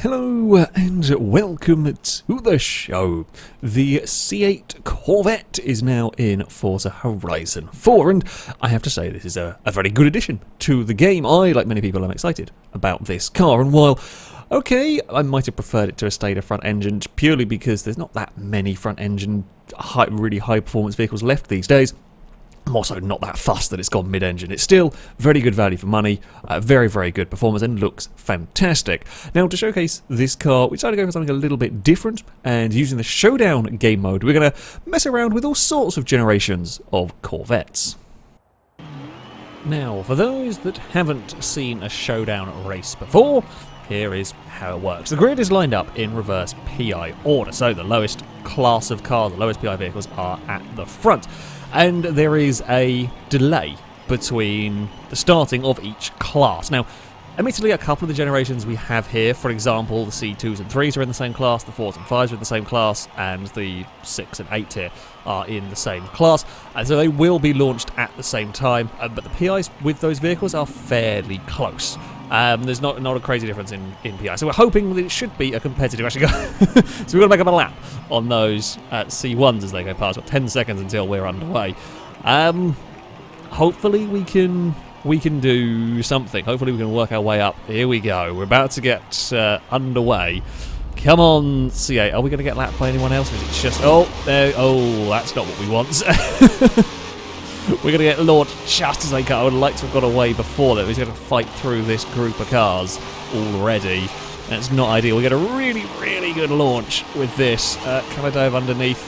Hello and welcome to the show. The C8 Corvette is now in Forza Horizon 4, and I have to say this is a very good addition to the game. I, like many people, am excited about this car, and while, okay, I might have preferred it to a stator front engine purely because there's not that many front engine really high performance vehicles left these days, I'm also not that fussed that it's gone mid-engine. It's still very good value for money, very, very good performance, and looks fantastic. Now, to showcase this car, we decided to go for something a little bit different, and using the Showdown game mode, we're going to mess around with all sorts of generations of Corvettes. Now, for those that haven't seen a Showdown race before, here is how it works. The grid is lined up in reverse PI order, so the lowest class of cars, the lowest PI vehicles are at the front. And there is a delay between the starting of each class. Now, admittedly, a couple of the generations we have here, for example, the C2s and 3s are in the same class, the 4s and 5s are in the same class, and the 6 and 8 tier are in the same class. And so they will be launched at the same time, but the PIs with those vehicles are fairly close. There's not a crazy difference in PI. So we're hoping that it should be a competitive actually go. So we've got to make up a lap on those C1s as they go past. We've got 10 seconds until we're underway. Hopefully we can do something. Hopefully we can work our way up. Here we go. We're about to get underway. Come on, C8. Are we going to get lapped by anyone else? Or is it just... Oh, that's not what we want. We're going to get launched just as they go. I would like to have got away before that. He's going to fight through this group of cars already. That's not ideal. We get a really, really good launch with this. Can I dive underneath?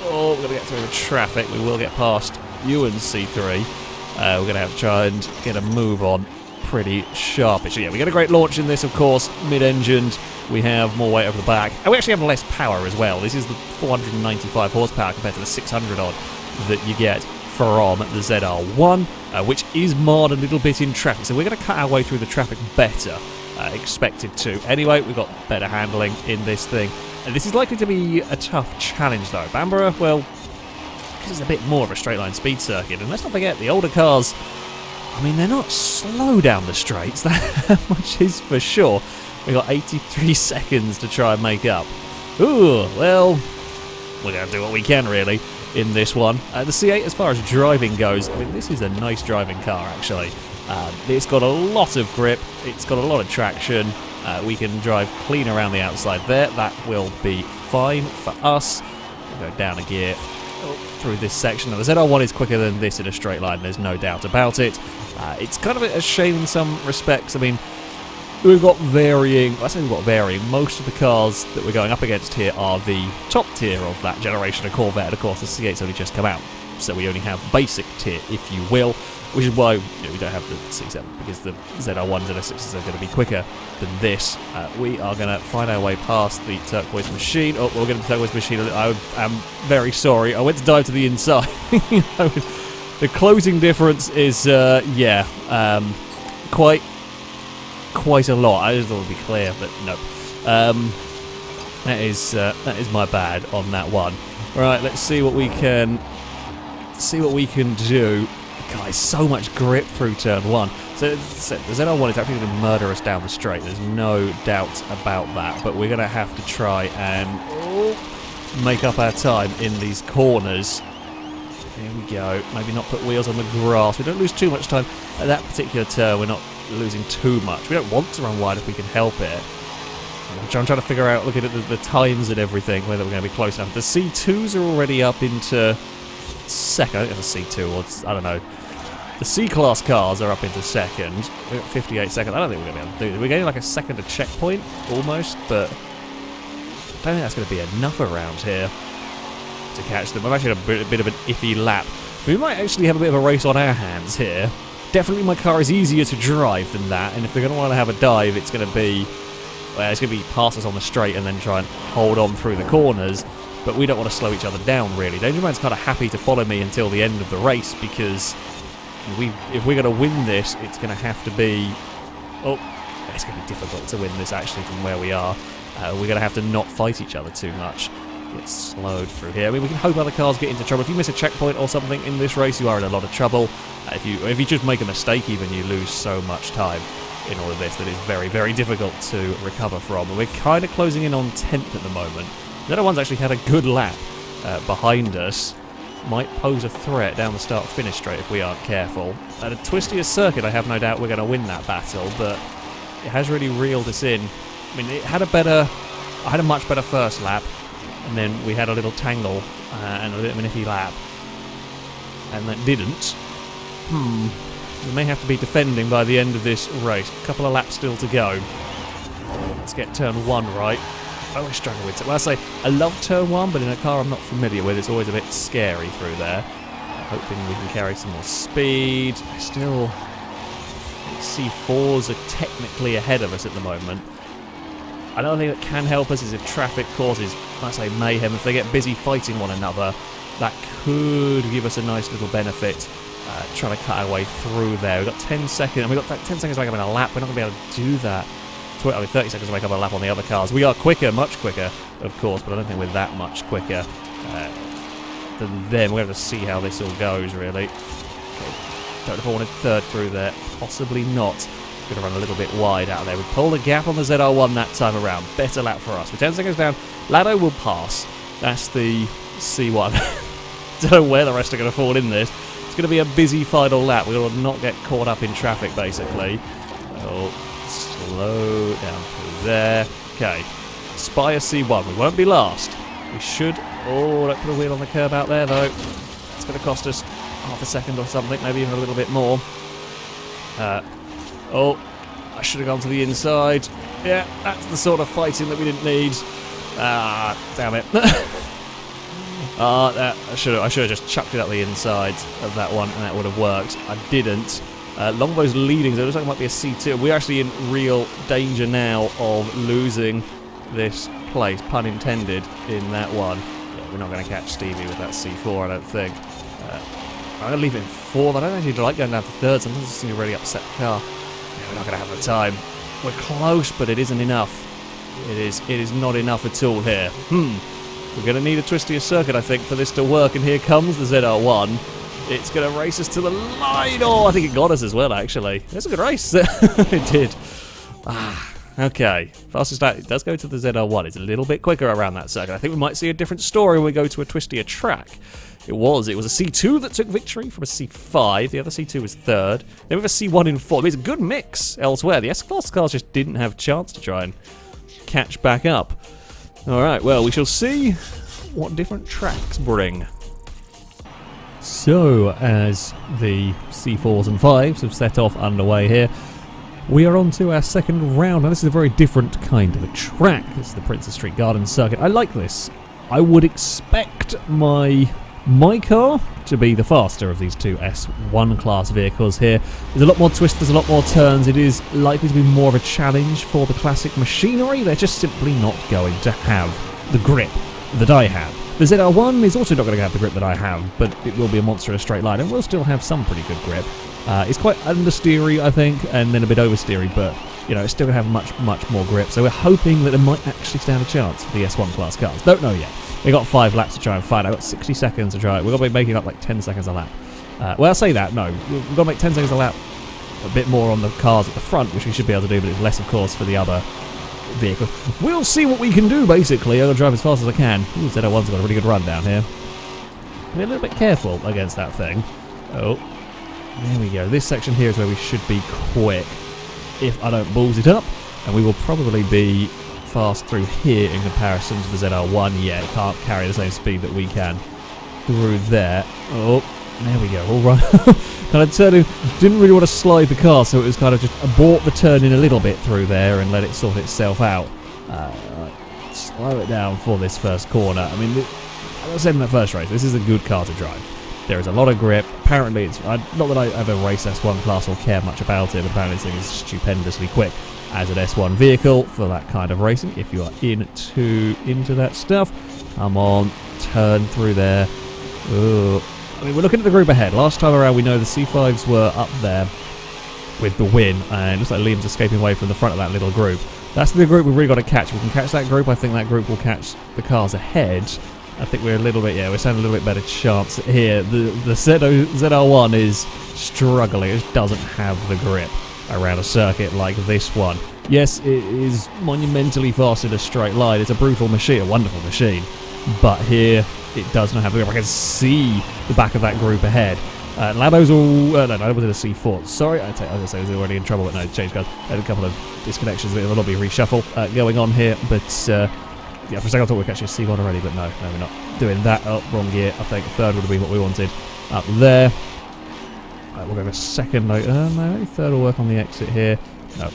Oh, we're going to get through the traffic. We will get past you and C3. We're going to have to try and get a move on pretty sharpish. So yeah, we get a great launch in this, of course, mid-engined. We have more weight over the back. And we actually have less power as well. This is the 495 horsepower compared to the 600 odd that you get from the ZR1, which is marred a little bit in traffic. So we're going to cut our way through the traffic better, expected to. Anyway, we've got better handling in this thing. And this is likely to be a tough challenge, though. Bamborough, well, this is a bit more of a straight-line speed circuit. And let's not forget, the older cars, I mean, they're not slow down the straights. That much is for sure. We've got 83 seconds to try and make up. Ooh, well, we're going to do what we can, really, in this one. The C8, as far as driving goes, I mean, this is a nice driving car, actually. It's got a lot of grip, it's got a lot of traction, we can drive clean around the outside there. That will be fine for us. We'll go down a gear through this section. Now, the ZR1 is quicker than this in a straight line, there's no doubt about it. It's kind of a shame in some respects. I mean, we've got varying, I say we've got varying, most of the cars that we're going up against here are the top tier of that generation of Corvette. Of course, the C8's only just come out, so we only have basic tier, if you will, which is why we don't have the C7, because the ZR1s and S6s are going to be quicker than this. We are going to find our way past the turquoise machine. Oh, we'll get into the turquoise machine. I am very sorry. I went to dive to the inside. The closing difference is, quite a lot. I just thought it would be clear, but no. That is my bad on that one. Right, let's see what we can do. Guys, so much grip through turn one. So the ZR1 is actually going to murder us down the straight. There's no doubt about that. But we're going to have to try and make up our time in these corners. Here we go. Maybe not put wheels on the grass. We don't lose too much time at that particular turn. We're not losing too much. We don't want to run wide if we can help it. I'm trying to figure out, looking at the times and everything, whether we're going to be close enough. The C2s are already up into second. I think it's a C2, or I don't know. The C-class cars are up into second. We've got 58 seconds. I don't think we're going to be able to do it. We're getting like a second a checkpoint, almost, but I don't think that's going to be enough around here to catch them. I've actually had a bit of an iffy lap. We might actually have a bit of a race on our hands here. Definitely my car is easier to drive than that, and if they're going to want to have a dive, it's going to be past us on the straight and then try and hold on through the corners, but we don't want to slow each other down, really. Dangerman's kind of happy to follow me until the end of the race, because if we're going to win this, it's going to have to be... Oh, it's going to be difficult to win this, actually, from where we are. We're going to have to not fight each other too much. Get slowed through here. I mean, we can hope other cars get into trouble. If you miss a checkpoint or something in this race, you are in a lot of trouble. If you just make a mistake even, you lose so much time. in all of this that is very, very difficult to recover from. And we're kind of closing in on 10th at the moment. The other one's actually had a good lap behind us. Might pose a threat down the start-finish straight if we aren't careful. At a twistier circuit, I have no doubt we're going to win that battle, but it has really reeled us in. I mean, I had a much better first lap, and then we had a little tangle and a bit of an iffy lap, and that didn't. We may have to be defending by the end of this race. A couple of laps still to go. Let's get turn 1 right. I always struggle with it. Well, I say I love turn 1, but in a car I'm not familiar with, it's always a bit scary through there. Hoping we can carry some more speed. Still, C4s are technically ahead of us at the moment. Another thing that can help us is if traffic causes, let's say, mayhem. If they get busy fighting one another, that could give us a nice little benefit. Trying to cut our way through there. We've got 10 seconds, and we've got like 10 seconds to make up in a lap. We're not going to be able to do that. 30 seconds to make up a lap on the other cars. We are quicker, much quicker, of course, but I don't think we're that much quicker than them. We're going to see how this all goes, really. Okay. Don't know if I wanted third through there. Possibly not. Going to run a little bit wide out there. We pulled a gap on the ZR1 that time around. Better lap for us. We're 10 seconds down. Lado will pass. That's the C1. Don't know where the rest are going to fall in this. It's going to be a busy final lap. We will not get caught up in traffic, basically. Oh, slow down through there. Okay. Spire C1. We won't be last. We should... Oh, don't put a wheel on the curb out there, though. It's going to cost us half a second or something, maybe even a little bit more. Oh, I should have gone to the inside. Yeah, that's the sort of fighting that we didn't need. Ah, damn it. I should have just chucked it up the inside of that one, and that would have worked. I didn't. Longbow's leading, so it looks like it might be a C2. We're actually in real danger now of losing this place, pun intended, in that one. Yeah, we're not going to catch Stevie with that C4, I don't think. I'm going to leave it in 4th. I don't actually like going down to 3rd. Sometimes it seems to really upset the car. Yeah, we're not going to have the time. We're close, but it isn't enough. It is not enough at all here. We're going to need a twistier circuit, I think, for this to work. And here comes the ZR1. It's going to race us to the line. Oh, I think it got us as well, actually. It's a good race. It did. Okay. Fastest lap, it does go to the ZR1. It's a little bit quicker around that circuit. I think we might see a different story when we go to a twistier track. It was a C2 that took victory from a C5. The other C2 was 3rd. Then we have a C1 in 4th. It's a good mix elsewhere. The S-Class cars just didn't have a chance to try and catch back up. Alright, well, we shall see what different tracks bring. So, as the C4s and 5s have set off underway here, we are on to our second round. Now, this is a very different kind of a track. This is the Princess Street Garden Circuit. I like this. I would expect my car to be the faster of these two S1 class vehicles here. There's a lot more twists, there's a lot more turns. It is likely to be more of a challenge for the classic machinery. They're just simply not going to have the grip that I have. The ZR1 is also not going to have the grip that I have, but it will be a monster in a straight line and will still have some pretty good grip. It's quite understeery, I think, and then a bit oversteery, but you know, it's still going to have much more grip. So we're hoping that it might actually stand a chance for the S1 class cars. Don't know yet. We got 5 laps to try and find. I've got 60 seconds to try it. We've got to be making up like 10 seconds a lap. Well, I'll say that. No, we've got to make 10 seconds a lap. A bit more on the cars at the front, which we should be able to do, but it's less, of course, for the other vehicles. We'll see what we can do, basically. I'm going to drive as fast as I can. Ooh, ZR1's got a really good run down here. Be a little bit careful against that thing. Oh, there we go. This section here is where we should be quick if I don't balls it up, and we will probably be fast through here in comparison to the ZR1. Yeah, it can't carry the same speed that we can through there. Oh, there we go. All right. Kind of turning, didn't really want to slide the car, so it was kind of just abort the turn in a little bit through there and let it sort itself out. Slow it down for this first corner. I mean, as I said in that first race, this is a good car to drive. There is a lot of grip. Apparently, it's not that I ever race S1 class or care much about it, but apparently this thing is stupendously quick as an S1 vehicle for that kind of racing. If you are into that stuff, come on, turn through there. Ooh. I mean, we're looking at the group ahead. Last time around, we know the C5s were up there with the win, and it looks like Liam's escaping away from the front of that little group. That's the group we've really got to catch. We can catch that group. I think that group will catch the cars ahead. I think we're a little bit, we're standing a little bit better chance here. The ZR1 is struggling. It just doesn't have the grip. around a circuit like this one. Yes, it is monumentally fast in a straight line. It's a brutal machine, a wonderful machine. But here, it does not have the grip. I can see the back of that group ahead. Labo's all... no, Labo was in a C4. Sorry, I was going to say he was already in trouble, but no, changed cars. Had a couple of disconnections, a bit of a lobby reshuffle going on here, but... yeah, for a second I thought we were catching a C1 already, but no, we're not doing that. Oh, wrong gear. I think third would have been what we wanted up there. We'll go to second. No, maybe third will work on the exit here. No.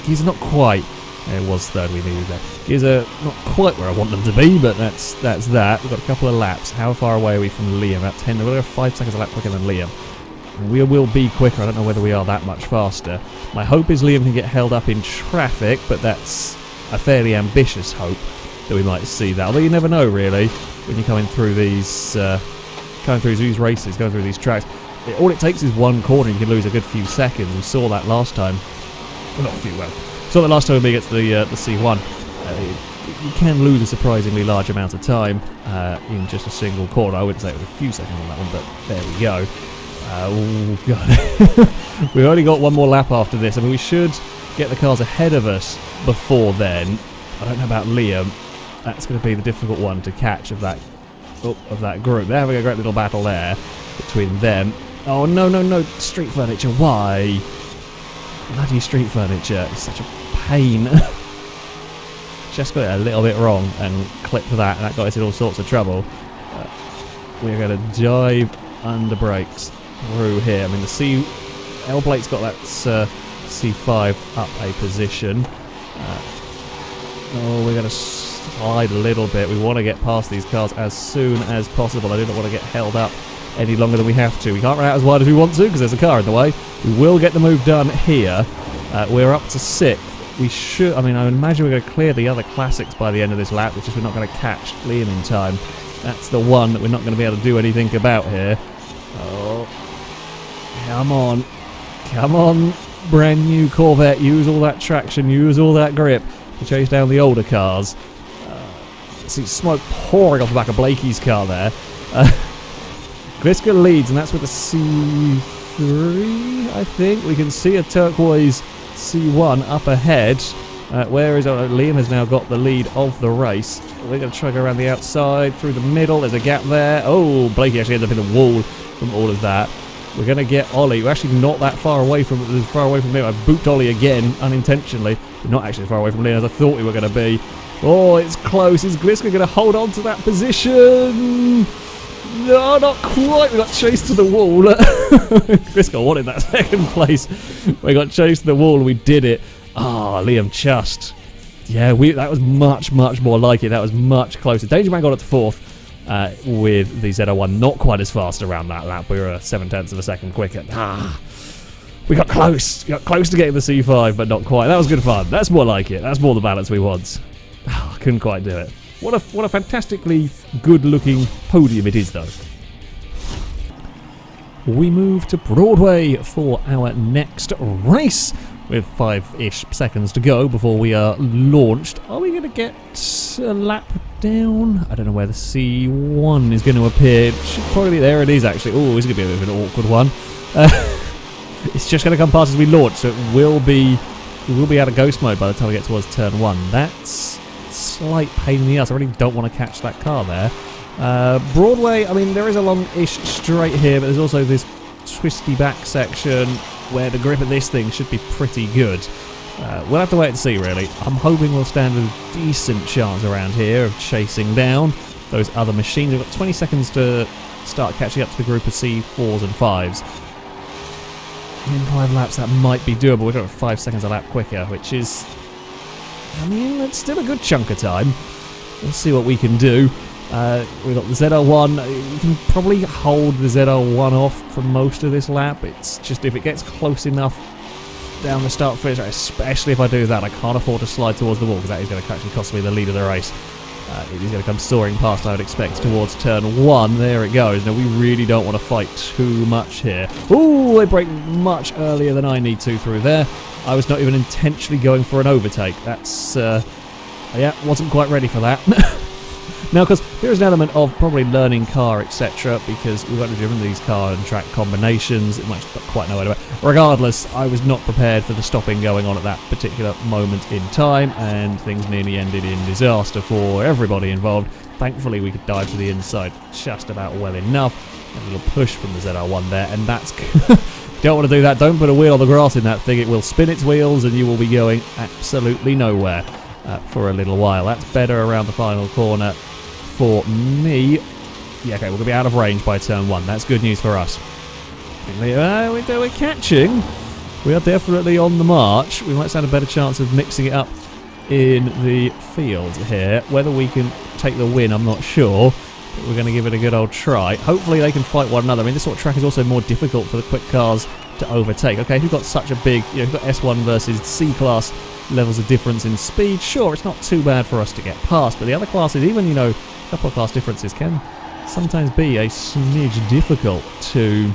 Gears are not quite. It was third we needed there. Gears are not quite where I want them to be, but that's that. We've got a couple of laps. How far away are we from Liam? About 10. We're 5 seconds a lap quicker than Liam. We will be quicker. I don't know whether we are that much faster. My hope is Liam can get held up in traffic, but that's a fairly ambitious hope that we might see that. Although you never know, really, when you're coming through these races, going through these tracks. All it takes is one corner, you can lose a good few seconds. We saw that last time. Well, not a few, well. Saw that last time when we get to the C1. You can lose a surprisingly large amount of time in just a single corner. I wouldn't say it was a few seconds on that one, but there we go. Oh, God. We've only got one more lap after this. I mean, we should get the cars ahead of us before then. I don't know about Liam. That's going to be the difficult one to catch of that group. They're having a great little battle there between them. Oh, no, street furniture, why? Bloody street furniture is such a pain. Just got it a little bit wrong and clipped that, and that got us in all sorts of trouble. We're going to dive under brakes through here. I mean, the L plate's got that C5 up a position. We're going to slide a little bit. We want to get past these cars as soon as possible. I do not want to get held up any longer than we have to. We can't run out as wide as we want to because there's a car in the way. We will get the move done here. We're up to 6th. We should... I mean, I imagine we're going to clear the other classics by the end of this lap. It's just we're not going to catch Liam in time. That's the one that we're not going to be able to do anything about here. Oh. Come on. Come on. Brand new Corvette. Use all that traction. Use all that grip to chase down the older cars. See smoke pouring off the back of Blakey's car there. Gliska leads, and that's with the C3, I think. We can see a turquoise C1 up ahead. Where is Liam has now got the lead of the race. We're going to try to go around the outside, through the middle. There's a gap there. Oh, Blakey actually ends up in the wall from all of that. We're going to get Ollie. We're actually not that far away from Liam. I booped Ollie again, unintentionally. We're not actually as far away from Liam as I thought we were going to be. Oh, it's close. Is Gliska going to hold on to that position? No, not quite. We got chased to the wall. Gliska wanted that second place. We got chased to the wall. We did it. Ah, Liam just. Yeah, that was much more like it. That was much closer. Danger Man got up to 4th with the Z01. Not quite as fast around that lap. We were 0.7 of a second quicker. We got close. We got close to getting the C5, but not quite. That was good fun. That's more like it. That's more the balance we want. Couldn't quite do it. What a fantastically good-looking podium it is, though. We move to Broadway for our next race, with 5-ish seconds to go before we are launched. Are we going to get a lap down? I don't know where the C1 is going to appear. It should probably be there. It is, actually. Oh, it's going to be a bit of an awkward one. It's just going to come past as we launch, so we will be out of ghost mode by the time we get towards turn 1. That's slight pain in the ass. I really don't want to catch that car there. Broadway, I mean, there is a long-ish straight here, but there's also this twisty back section where the grip of this thing should be pretty good. We'll have to wait and see, really. I'm hoping we'll stand a decent chance around here of chasing down those other machines. We've got 20 seconds to start catching up to the group of C4s and 5s. In 5 laps, that might be doable. We've got 5 seconds a lap quicker, which is... I mean, it's still a good chunk of time. We'll see what we can do. We've got the Z01. You can probably hold the Z01 off for most of this lap. It's just if it gets close enough down the start finish, especially if I do that, I can't afford to slide towards the wall because that is going to actually cost me the lead of the race. It is going to come soaring past, I would expect, towards turn 1. There it goes. Now, we really don't want to fight too much here. Ooh, they brake much earlier than I need to through there. I was not even intentionally going for an overtake. That's, yeah, wasn't quite ready for that. Now, because there is an element of probably learning car, etc., because we've got to driven these car and track combinations. It might not quite know where to go. Regardless, I was not prepared for the stopping going on at that particular moment in time, and things nearly ended in disaster for everybody involved. Thankfully, we could dive to the inside just about well enough. A little push from the ZR1 there, and that's... Don't want to do that. Don't put a wheel on the grass in that thing. It will spin its wheels, and you will be going absolutely nowhere for a little while. That's better around the final corner for me. Yeah, okay, we're going to be out of range by turn 1. That's good news for us. We're catching. We are definitely on the march. We might stand a better chance of mixing it up in the field here. Whether we can take the win, I'm not sure. But we're going to give it a good old try. Hopefully they can fight one another. I mean, this sort of track is also more difficult for the quick cars to overtake. Okay, we've got such a big, you've got S1 versus C-class levels of difference in speed. Sure, it's not too bad for us to get past, but the other classes, even, a couple of class differences can sometimes be a smidge difficult to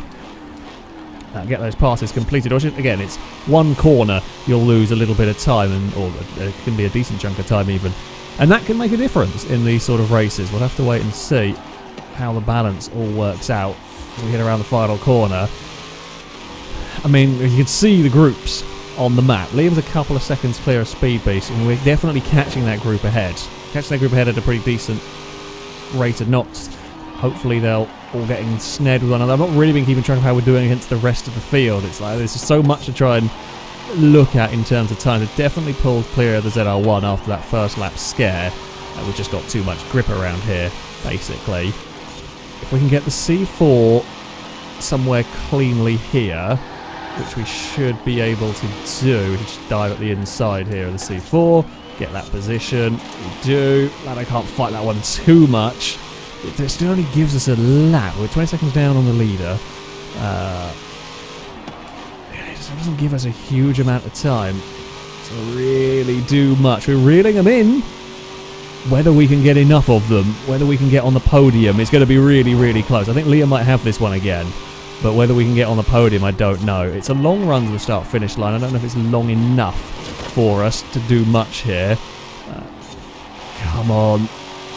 get those passes completed. Or again, it's one corner, you'll lose a little bit of time, or it can be a decent chunk of time even. And that can make a difference in these sort of races. We'll have to wait and see how the balance all works out as we hit around the final corner. I mean, you can see the groups on the map. Liam's a couple of seconds clear of Speed Beast, and we're definitely catching that group ahead. Catching that group ahead at a pretty decent rate of knots. Hopefully they'll all getting snared with one another. I've not really been keeping track of how we're doing against the rest of the field. It's like there's just so much to try and look at in terms of time. They definitely pulled clear of the ZR1 after that first lap scare. We've just got too much grip around here, basically. If we can get the C4 somewhere cleanly here, which we should be able to do, we can just dive at the inside here of the C4, get that position. We do. Glad I can't fight that one too much. It still only gives us a lap. We're 20 seconds down on the leader. It doesn't give us a huge amount of time to really do much. We're reeling them in. Whether we can get enough of them, whether we can get on the podium, it's going to be really, really close. I think Liam might have this one again, but whether we can get on the podium, I don't know. It's a long run to the start-finish line. I don't know if it's long enough for us to do much here. Come on.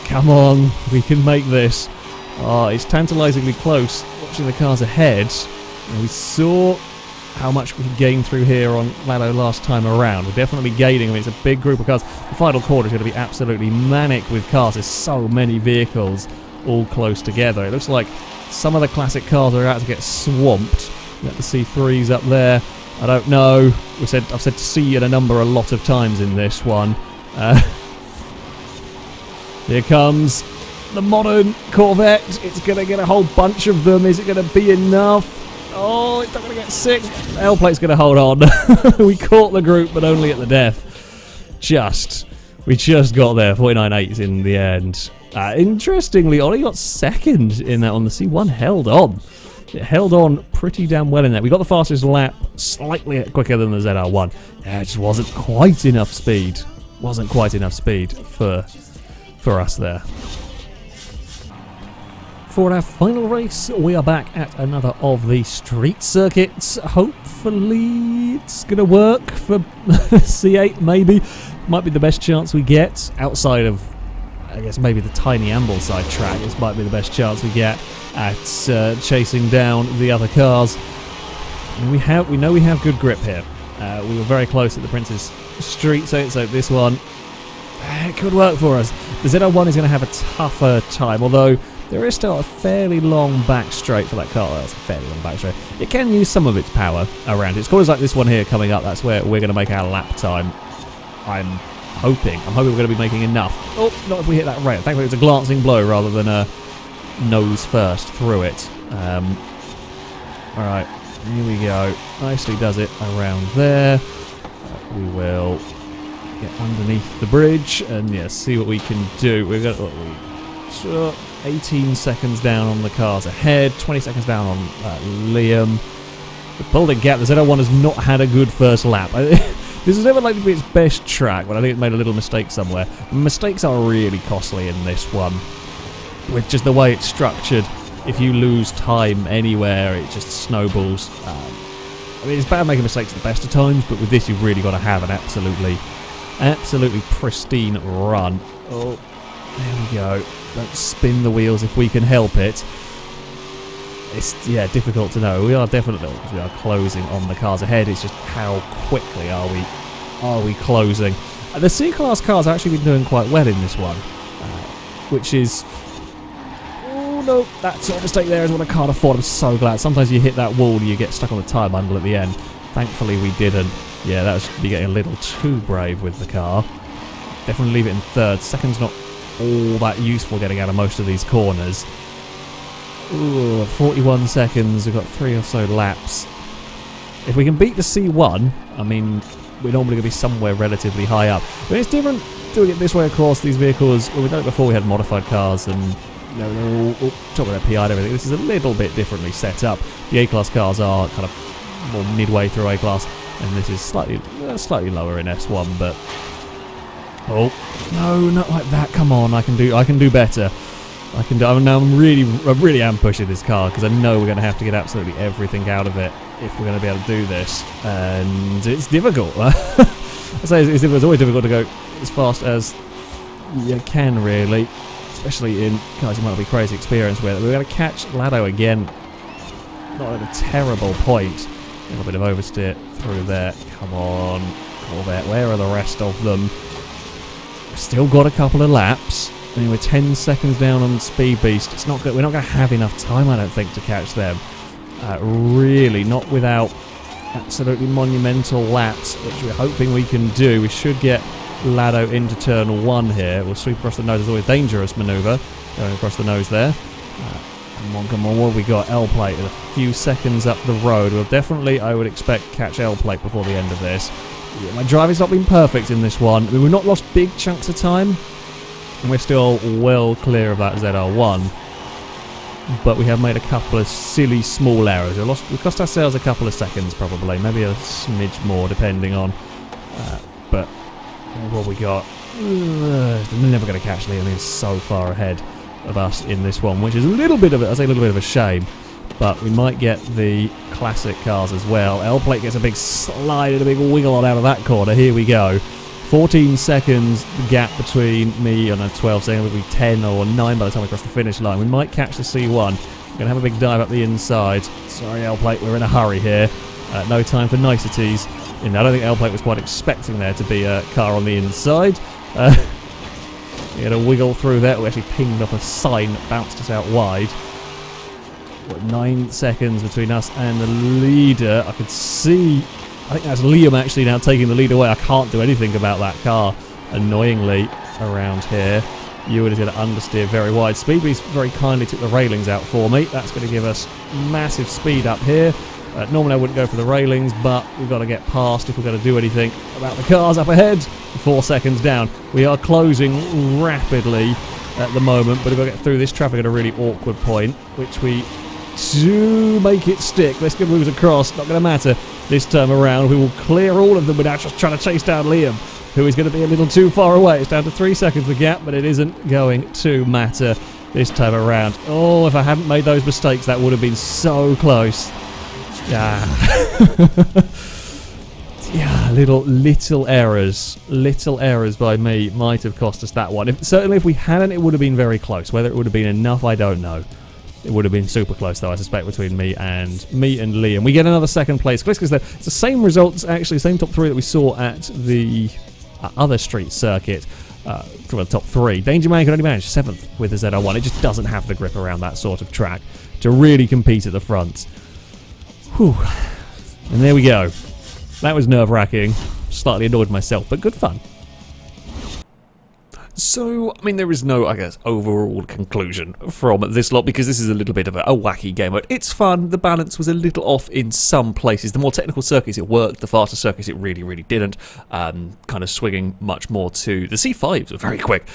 Come on. We can make this. Oh, it's tantalisingly close watching the cars ahead. And we saw how much we could gain through here on Lado last time around. We're definitely gaining. I mean, it's a big group of cars. The final quarter is going to be absolutely manic with cars. There's so many vehicles all close together. It looks like some of the classic cars are about to get swamped. Got the C3s up there. I don't know. I've said C in a number a lot of times in this one. Here comes the modern Corvette. It's going to get a whole bunch of them. Is it going to be enough? Oh, it's not going to get 6. The L plate's going to hold on. We caught the group, but only at the death. We just got there. 49.8s in the end. Interestingly, Ollie got second in that one. The C1 held on. It held on pretty damn well in that. We got the fastest lap, slightly quicker than the ZR1. Yeah, it just wasn't quite enough speed. Wasn't quite enough speed for us there. For our final race, we are back at another of the street circuits. Hopefully it's going to work for C8, maybe. Might be the best chance we get, outside of, I guess, maybe the tiny Ambleside track. This might be the best chance we get at chasing down the other cars. And we know we have good grip here. We were very close at the Prince's Street, so this one, it could work for us. The ZR1 is going to have a tougher time, although there is still a fairly long back straight for that car. Well, that's a fairly long back straight. It can use some of its power around it. It's cars like this one here coming up. That's where we're going to make our lap time. I'm hoping we're going to be making enough. Oh, not if we hit that rail. Thankfully, it's a glancing blow rather than a nose first through it. All right, here we go. Nicely does it around there. We will get underneath the bridge and see what we can do. We've got 18 seconds down on the cars ahead, 20 seconds down on Liam. We pulled a gap. The ZR1 has not had a good first lap. This is never likely to be its best track, but I think it's made a little mistake somewhere. Mistakes are really costly in this one. With just the way it's structured, if you lose time anywhere, it just snowballs. I mean, it's bad making mistakes at the best of times, but with this, you've really got to have an absolutely pristine run. Oh, There we go. Don't spin the wheels if we can help it. It's, yeah, difficult to know. We are closing on the cars ahead. It's just how quickly are we closing. The C-Class cars have actually been doing quite well in this one, which is... Oh no, that sort of mistake there is what I can't afford. I'm so glad. Sometimes you hit that wall and you get stuck on the tyre bundle at the end. Thankfully we didn't. Yeah, that was be getting a little too brave with the car. Definitely leave it in third. Second's not all that useful getting out of most of these corners. Ooh, 41 seconds. We've got 3 or so laps. If we can beat the C1, I mean, we're normally going to be somewhere relatively high up. But it's different doing it this way across these vehicles. Well, we've done it before. We had modified cars and they're all talking about PI and everything. This is a little bit differently set up. The A-Class cars are kind of more midway through A-Class, and this is slightly lower in S1, but... Oh, no, not like that. Come on, I can do better. I'm really am pushing this car because I know we're going to have to get absolutely everything out of it if we're going to be able to do this, and it's difficult. I say it's always difficult to go as fast as you can, really, especially in cars you might not be crazy experienced with. We're going to catch Lado again, not at a terrible point. A little bit of oversteer through there. Come on, Corvette. Where are the rest of them? We've still got a couple of laps. I mean, we're 10 seconds down on Speed Beast. It's not good. We're not going to have enough time, I don't think, to catch them. Really, not without absolutely monumental laps, which we're hoping we can do. We should get Lado into turn 1 here. We'll sweep across the nose. It's always a dangerous manoeuvre going across the nose there. Come on, what have we got? L-plate with a few seconds up the road. We'll definitely, I would expect, catch L-plate before the end of this. Yeah, my driving's not been perfect in this one. I mean, we've not lost big chunks of time, and we're still well clear of that ZR1. But we have made a couple of silly small errors. We cost ourselves a couple of seconds, probably, maybe a smidge more, depending on. But what we got? We're never going to catch Liam. He's so far ahead of us in this one, which is a little bit of a shame. But we might get the classic cars as well. L-plate gets a big slide and a big wiggle on out of that corner. Here we go. 14 seconds gap between me and a 12 second. It'll be 10 or 9 by the time we cross the finish line. We might catch the C1. We're going to have a big dive up the inside. Sorry, L-plate, we're in a hurry here. No time for niceties. And I don't think L-plate was quite expecting there to be a car on the inside. We had a wiggle through there. We actually pinged off a sign that bounced us out wide. 9 seconds between us and the leader. I could see, I think that's Liam actually now taking the lead away. I can't do anything about that car, annoyingly, around here. Ewan is going to understeer very wide. Speedbeast very kindly took the railings out for me. That's going to give us massive speed up here. Normally I wouldn't go for the railings, but we've got to get past if we're going to do anything about the cars up ahead. 4 seconds down. We are closing rapidly at the moment, but we've got to get through this traffic at a really awkward point, which we do make it stick. Let's get moves across. Not going to matter this time around. We will clear all of them without just trying to chase down Liam, who is going to be a little too far away. It's down to 3 seconds the gap, but it isn't going to matter this time around. Oh, if I hadn't made those mistakes, that would have been so close. Yeah, little errors by me might have cost us that one. Certainly if we hadn't, it would have been very close. Whether it would have been enough, I don't know. It would have been super close, though, I suspect, between me and Liam. We get another second place. It's the same results, actually, same top 3 that we saw at the other street circuit from the top 3. Danger Man can only manage 7th with the ZR1. It just doesn't have the grip around that sort of track to really compete at the front. Whew. And there we go. That was nerve-wracking. Slightly annoyed myself, but good fun. So, I mean, there is no, I guess, overall conclusion from this lot, because this is a little bit of a wacky game mode. It's fun. The balance was a little off in some places. The more technical circuits, it worked. The faster circuits, it really, really didn't. Kind of swinging much more to... The C5s were very quick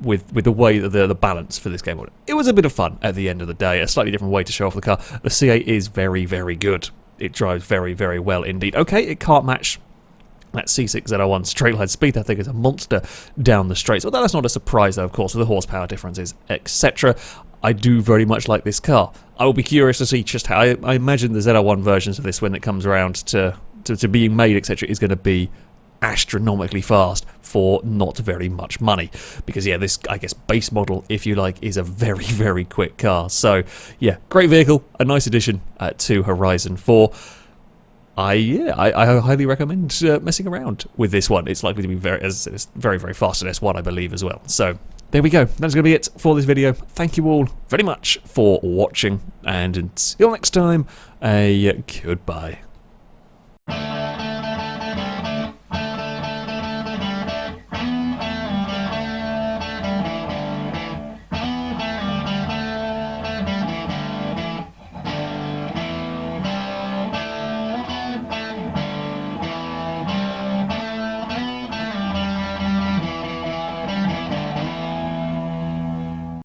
with the way that the balance for this game mode. It was a bit of fun at the end of the day. A slightly different way to show off the car. The C8 is very, very good. It drives very, very well indeed. Okay, it can't match that C6 ZR1 straight line speed. I think is a monster down the straights. Although that's not a surprise, though, of course, with the horsepower differences, etc. I do very much like this car. I will be curious to see just how... I imagine the ZR1 versions of this, when it comes around to being made, etc., is going to be astronomically fast for not very much money. Because yeah, this, I guess, base model, if you like, is a very, very quick car. So yeah, great vehicle, a nice addition to Horizon 4. I highly recommend messing around with this one. It's likely to be it's very, very fast at S1, I believe, as well. So there we go. That's going to be it for this video. Thank you all very much for watching, and until next time, a goodbye.